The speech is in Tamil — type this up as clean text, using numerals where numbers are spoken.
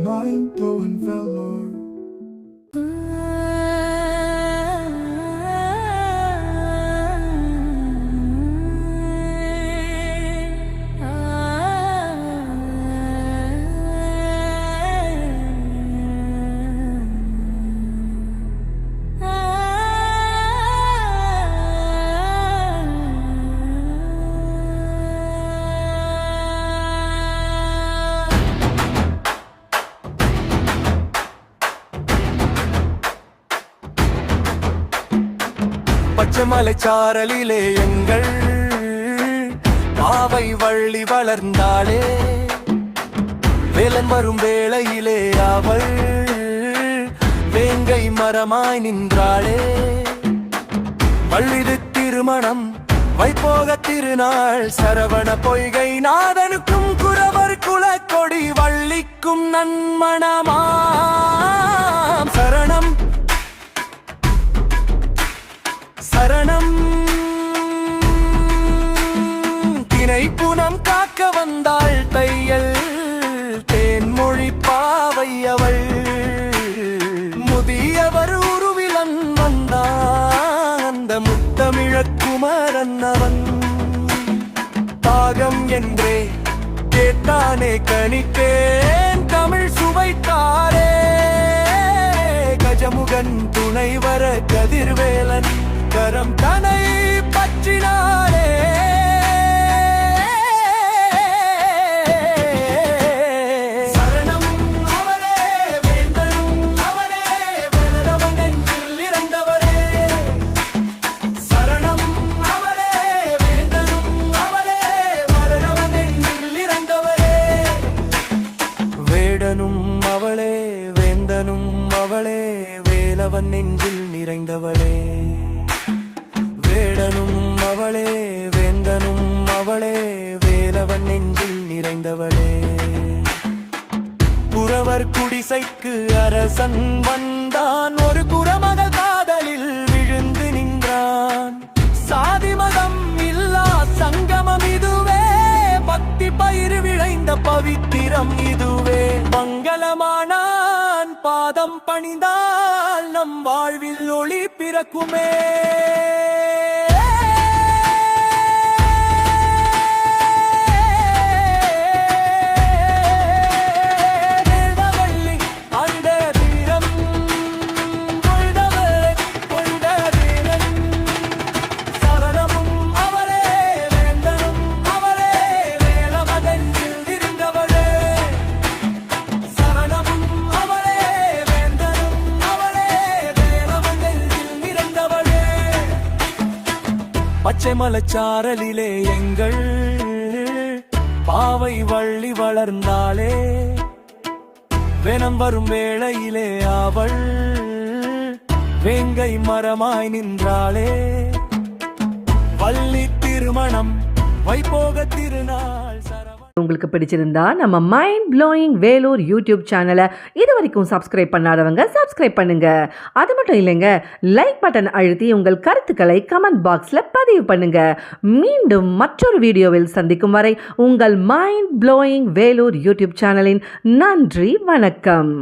Mind-blowing velour. பச்சைமலை சாரலிலே எங்கள் பாவை வள்ளி வளர்ந்தாளே, வேலன் வரும் வேளையிலே அவள் வேங்கை மரமாய் நின்றாளே. வள்ளிது திருமணம் வைப்போக திருநாள், சரவண பொய்கை நாதனுக்கும் குரவர் குலக்கொடி வள்ளிக்கும் நன்மணமாம். சரணம் சரணம் தினை புனம் காக்க வந்தாள் தையல் தேன்மொழி பாவை அவள். முதியவர் உருவிலன் வந்தான் அந்த முத்தமிழக்குமரன் அவன். தாகம் என்றே கேட்டானே கணித்தேன் தமிழ் சுவைத்தாரே. கஜமுகன் துணை வர கதிர்வேலன் கரம் தனை பற்றினாரே. சரணம் அவரே வேந்தனும் அவரே வேலவன் நெஞ்சில் இறந்தவரே. சரணம் அவரே வேந்தனும் அவரே வேலவன் நெஞ்சில் இறந்தவரே. வேடனும் அவளே வேந்தனும் அவளே வேலவன் நெஞ்சில் நிறைந்தவளே. வேடனும் அவளே வேந்தனும் அவளே வேலவன் நெஞ்சில் நிறைந்தவளே. புறவர் குடிசைக்கு அரசன் வந்தான், ஒரு குறமகள் காதலில் விழுந்து நின்றான். சாதி மதம் இல்லா சங்கமம் இதுவே, பக்தி பயிர் விளைந்த பவித்திரம் இதுவே. மங்களமானான் பாதம் பணிந்தால் நம் வாழ்வில் ஒளி பிறக்குமே. பச்சை மலைச்சாரலிலே எங்கள் பாவை வள்ளி வளர்ந்தாளே, வேனம் வரும் வேளையிலே அவள் வேங்கை மரமாய் நின்றாளே. வள்ளி திருமணம் வைபோக திருநாள். உங்களுக்கு பிடிச்சிருந்தா நம்ம மைண்ட் ப்ளோயிங் வேலூர் யூடியூப் சேனலை இது வரைக்கும் சப்ஸ்கிரைப் பண்ணாதவங்க சப்ஸ்கிரைப் பண்ணுங்க. அது மட்டும் இல்லைங்க, லைக் பட்டன் அழுத்தி உங்கள் கருத்துக்களை கமெண்ட் பாக்ஸில் பதிவு பண்ணுங்க. மீண்டும் மற்றொரு வீடியோவில் சந்திக்கும் வரை உங்கள் மைண்ட் ப்ளோயிங் வேலூர் யூடியூப் சேனலின் நன்றி, வணக்கம்.